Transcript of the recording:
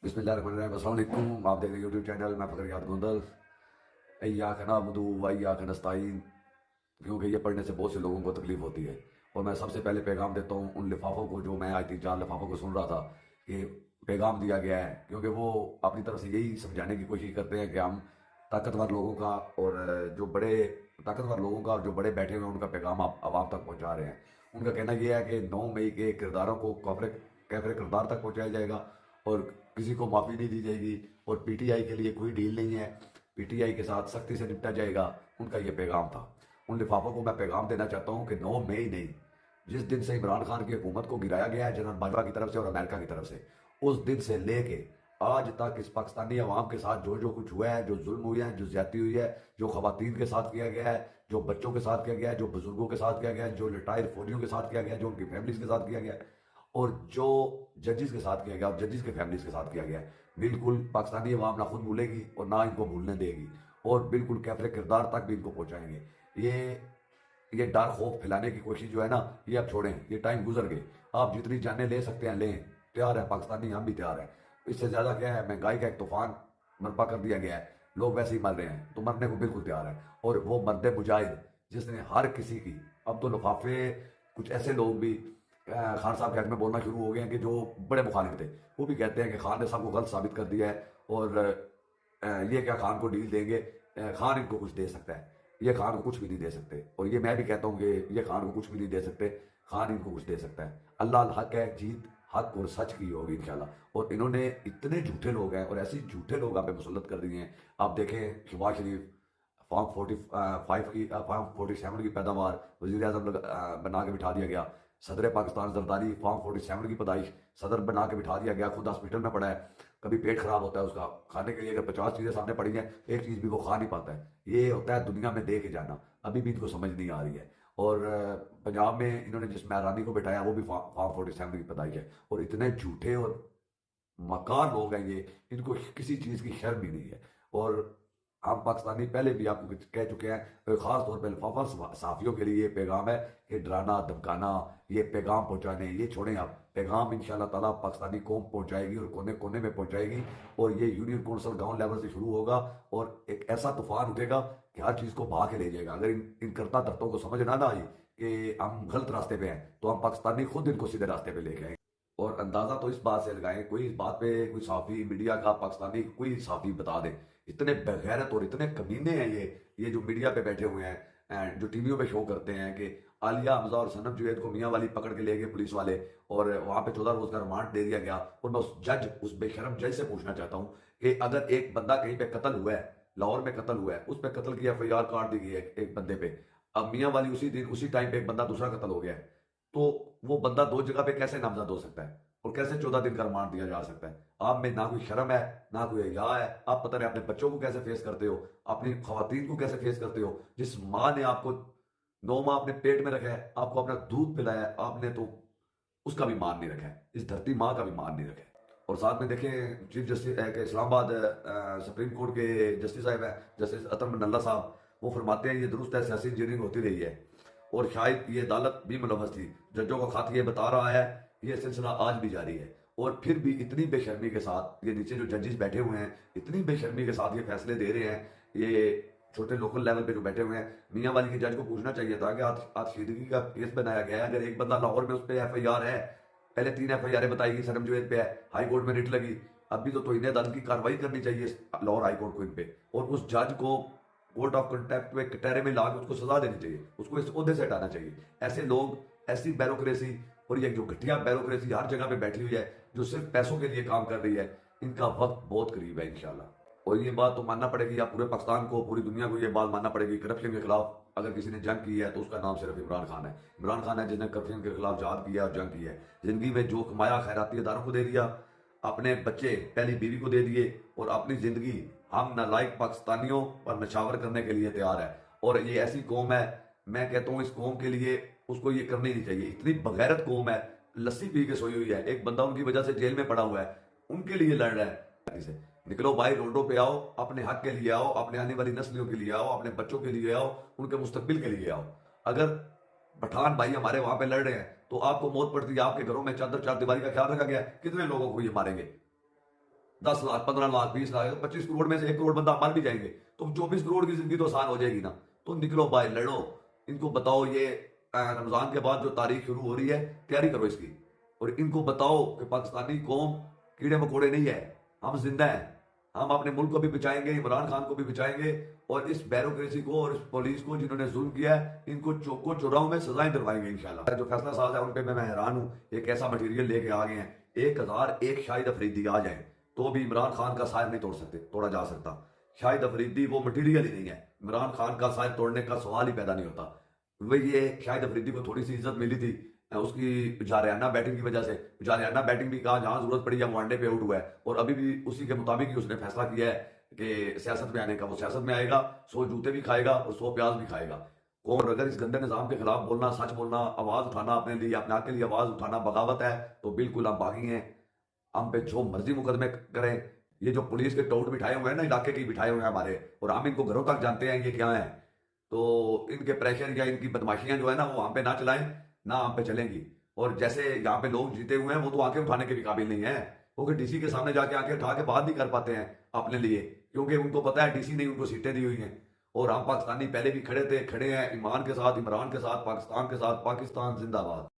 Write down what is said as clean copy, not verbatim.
बिस्मिल्लाहिर्रहमानिर्रहीम। अस्सलाम वालेकुम। आप देख रहे हैं यूट्यूब चैनल मैं फकरियात गोंदल। इय्याक नअबुदु व इय्याक नस्तईन। क्योंकि ये पढ़ने से बहुत से लोगों को तकलीफ होती है, और मैं सबसे पहले पैगाम देता हूँ उन लिफाफों को जो मैं आज 3-4 लिफाफों को सुन रहा था कि पैगाम दिया गया है, क्योंकि वो अपनी तरफ से यही समझाने की कोशिश करते हैं कि हम ताकतवर लोगों का और जो बड़े ताकतवर लोगों का और जो बड़े बैठे हुए हैं उनका पैगाम आप आवाम तक पहुँचा रहे हैं। उनका कहना यह है कि 9 मई के किरदारों को कैफरे किरदार तक पहुँचाया जाएगा और किसी को माफ़ी नहीं दी जाएगी, और पीटीआई के लिए कोई डील नहीं है, पीटीआई के साथ सख्ती से निपटा जाएगा। उनका ये पैगाम था। उन लिफाफों को मैं पैगाम देना चाहता हूँ कि 9 मई नहीं, जिस दिन से इमरान खान की हुकूमत को गिराया गया है जनरल बाजवा की तरफ से और अमेरिका की तरफ से, उस दिन से लेके आज तक इस पाकिस्तानी अवाम के साथ जो जो कुछ हुआ है, जो जुल्म हुए हैं, जो ज्यादती हुई है, जो खवातीन के साथ किया गया है, जो बच्चों के साथ किया गया है, जो बुजुर्गों के साथ किया गया है, जो रिटायर्ड फौजियों के साथ किया गया है, जो उनकी फैमिलीज के साथ किया गया है, और जो जजेस के साथ किया गया और जजेस के फैमिलीज के साथ किया गया है, बिल्कुल पाकिस्तानी अवाम ना खुद भूलेगी और ना इनको भूलने देगी, और बिल्कुल कैफरे किरदार तक भी इनको पहुंचाएंगे। ये डर खौफ फैलाने की कोशिश जो है ना, ये अब छोड़ें, ये टाइम गुजर गए। आप जितनी जानें ले सकते हैं लें, तैयार है पाकिस्तानी, हम भी तैयार हैं। इससे ज़्यादा क्या है, महंगाई का एक तूफान बर्पा कर दिया गया है, लोग वैसे ही मर रहे हैं, तो मरने को बिल्कुल तैयार है। और वो मर्द मुजाहिद जिसने हर किसी की, अब तो लिफाफे कुछ ऐसे लोग भी खान साहब के हक में बोलना शुरू हो गए हैं कि जो बड़े मुखालिफ थे, वो भी कहते हैं कि खान ने सबको गलत साबित कर दिया है, और ये क्या खान को डील देंगे, खान इनको कुछ दे सकता है, ये खान को कुछ भी नहीं दे सकते। और ये मैं भी कहता हूँ कि ये खान को कुछ भी नहीं दे सकते, खान इनको कुछ दे सकता है। अल्लाह अल हक है, जीत हक और सच की होगी इंशाल्लाह। और इन्होंने इतने झूठे लोग हैं और ऐसे झूठे लोग आप पे मुसल्लत कर दिए हैं। आप देखें शहबाज शरीफ फॉर्म 45 की फॉर्म 47 की पैदावार वजीर आजम बना के बिठा दिया गया। सदर पाकिस्तान जरदारी फॉर्म 47 की पैदाइश, सदर बना के बिठा दिया गया, खुद हॉस्पिटल में पड़ा है। कभी पेट खराब होता है उसका, खाने के लिए अगर 50 चीज़ें सामने पड़ी हैं, एक चीज़ भी वो खा नहीं पाता है। ये होता है दुनिया में दे के जाना, अभी भी इनको समझ नहीं आ रही है। और पंजाब में इन्होंने जिस महरानी को बिठाया वो भी फॉर्म 47 की पैदाइश है। और इतने झूठे और मकान लोग हैं ये, इनको किसी चीज़ की शर्म ही नहीं है। और हम पाकिस्तानी पहले भी आपको कह चुके हैं, ख़ास तौर पर लिफाफा सहाफ़ियों के लिए ये पैगाम है कि डराना धमकाना, ये पैगाम पहुंचाने ये छोड़ें। आप पैगाम इंशाल्लाह ताला पाकिस्तानी कौम पहुंचाएगी और कोने कोने में पहुंचाएगी। और ये यूनियन कौंसिल ग्राउंड लेवल से शुरू होगा और एक ऐसा तूफान उठेगा कि हर चीज़ को बहा के ले जाएगा। अगर इन करता धरतों को समझ ना आई कि हम गलत रास्ते पे हैं, तो हम पाकिस्तानी खुद इनको सीधे रास्ते पे लेके आएंगे। और अंदाज़ा तो इस बात से लगाएं, कोई इस बात पे कोई साफ़ी मीडिया का पाकिस्तानी कोई साफ़ी बता दे। इतने बेगैरत और इतने कमीने हैं ये जो मीडिया पे बैठे हुए हैं, जो टीवियों पे शो करते हैं कि आलिया हमजा और सनम जुवैद को मियाँ वाली पकड़ के ले गए पुलिस वाले, और वहाँ पे 14 रोज़ का रिमांड दे दिया गया। और मैं उस बेशरम जज से पूछना चाहता हूँ कि अगर एक बंदा कहीं पे कत्ल हुआ है, लाहौर में कत्ल हुआ है, उस पर कत्ल की FIR काट दी गई है एक बंदे पे, अब मियाँ वाली उसी दिन उसी टाइम पे एक बंदा दूसरा कत्ल हो गया है, तो वो बंदा दो जगह पे कैसे नामजद हो सकता है और कैसे 14 दिन का रिमांड दिया जा सकता है? आप में ना कोई शर्म है, ना कोई हया है। आप पता नहीं अपने बच्चों को कैसे फेस करते हो, अपनी खवातीन को कैसे फेस करते हो, जिस माँ ने आपको 9 माह अपने पेट में रखा है, आपको अपना दूध पिलाया है, आपने तो उसका भी मान नहीं रखा है, इस धरती माँ का भी मान नहीं रखा है। और साथ में देखें chief justice Islamabad supreme court के जस्टिस साहब हैं, जस्टिस अतर नल्ला साहब, वो फरमाते हैं ये दुरुस्त है, सियासी इंजीनियरिंग होती रही है और शायद ये अदालत भी मुलव्वस थी। जजों का खत ये बता रहा है, ये सिलसिला आज भी जारी है। और फिर भी इतनी बेशर्मी के साथ ये नीचे जो जजेस बैठे हुए हैं, इतनी बेशर्मी के साथ ये फैसले दे रहे हैं। ये छोटे लोकल लेवल पे जो बैठे हुए हैं, मियाँ वाली के जज को पूछना चाहिए था कि आतिशीदगी का केस बनाया गया है, अगर एक बंदा लाहौर में उस पर FIR है, पहले 3 FIR बताई गई, सनम जुवैद पे है, हाई कोर्ट में रिट लगी, अभी तो इन्हें अदालत की कार्रवाई करनी चाहिए लाहौर हाई कोर्ट को इन पे, और उस जज को कोर्ट ऑफ कंटेम्प्ट में कटहरे में लाकर उसको सजा देनी चाहिए, उसको इस ओहदे से हटाना चाहिए। ऐसे लोग, ऐसी बैरोक्रेसी, और ये जो घटिया बैरोक्रेसी हर जगह पे बैठी हुई है, जो सिर्फ पैसों के लिए काम कर रही है, इनका वक्त बहुत करीब है इंशाल्लाह। और ये बात तो मानना पड़ेगी, आप पूरे पाकिस्तान को, पूरी दुनिया को ये बात मानना पड़ेगी, करप्शन के खिलाफ अगर किसी ने जंग की है तो उसका नाम सिर्फ इमरान खान है। इमरान खान है जिसने करप्शन के खिलाफ जहाद किया और जंग की है। जिंदगी में जो कमाया खैराती इदारों को दे दिया, अपने बच्चे पहली बीवी को दे दिए, और अपनी जिंदगी हम नालायक पाकिस्तानियों पर नशावर करने के लिए तैयार है। और ये ऐसी कौम है, मैं कहता हूँ इस कौम के लिए उसको ये करनी नहीं चाहिए। इतनी बगैरत कौम है, लस्सी पी के सोई हुई है, एक बंदा उनकी वजह से जेल में पड़ा हुआ है, उनके लिए लड़ रहा है। से निकलो भाई, रोडों पे आओ, अपने हक के लिए आओ, अपने आने वाली नस्लों के लिए आओ, अपने बच्चों के लिए आओ, उनके मुस्तकबिल के लिए आओ। अगर पठान भाई हमारे वहां पे लड़ रहे हैं तो आपको मौत पड़ती है, आपके घरों में चादर चार दीवारी का ख्याल रखा गया, कितने लोगों को ये मारेंगे? 10 लाख, 15 लाख, 20 लाख, 25 करोड़ में से 1 करोड़ बंदा मर भी जाएंगे तो 24 करोड़ की जिंदगी तो आसान हो जाएगी ना। तो निकलो भाई, लड़ो, इनको बताओ ये रमजान के बाद जो तारीख शुरू हो रही है, तैयारी करो इसकी। और इनको बताओ कि पाकिस्तानी कौम कीड़े मकोड़े नहीं है, हम जिंदा हैं, हम अपने मुल्क को भी बचाएंगे, इमरान खान को भी बचाएंगे, और इस ब्यूरोक्रेसी को और इस पुलिस को जिन्होंने जुल्म किया है, इनको चौको चौराहों में सजाएं दिलवाएंगे इंशाल्लाह। जो फैसला साज है उन पे मैं हैरान हूँ, एक ऐसा मटेरियल लेके आ गए हैं, 1001 शाहिद अफरीदी आ जाए तो भी इमरान खान का सायर नहीं तोड़ा जा सकता। शाहिद अफरीदी वो मटेरियल ही नहीं है, इमरान खान का सायर तोड़ने का सवाल ही पैदा नहीं होता। वही ये शाहिद अफरीदी को थोड़ी सी इज्जत मिली थी उसकी जारियाना बैटिंग की वजह से, जारियाना बैटिंग भी कहा जहां जरूरत पड़ी है वनडे पे आउट हुआ है, और अभी भी उसी के मुताबिक ही उसने फैसला किया है कि सियासत में आने का। वो सियासत में आएगा, 100 जूते भी खाएगा और 100 प्याज भी खाएगा। कौन अगर इस गंदे निज़ाम के खिलाफ बोलना, सच बोलना, आवाज उठाना, अपने लिए अपने हक के लिए आवाज उठाना बगावत है, तो बिल्कुल हम बागी हैं, हम पे जो मर्जी मुकदमे करें। ये जो पुलिस के टोट बिठाए हुए हैं ना, इलाके की बिठाए हुए हैं हमारे, और हम इनको घरों तक जानते हैं ये क्या है। तो इनके प्रेशर या इनकी बदमाशियां जो है ना, वो हम पे ना चलाएं, ना हम पे चलेंगी। और जैसे यहाँ पे लोग जीते हुए हैं, वो तो आंखें उठाने के भी काबिल नहीं है, क्योंकि डीसी के सामने जाके आंखें उठा के बात नहीं कर पाते हैं अपने लिए, क्योंकि उनको पता है डीसी ने उनको सीटें दी हुई हैं। और हम पाकिस्तानी पहले भी खड़े थे, खड़े हैं ईमान के साथ, इमरान के साथ, पाकिस्तान के साथ। पाकिस्तान जिंदाबाद।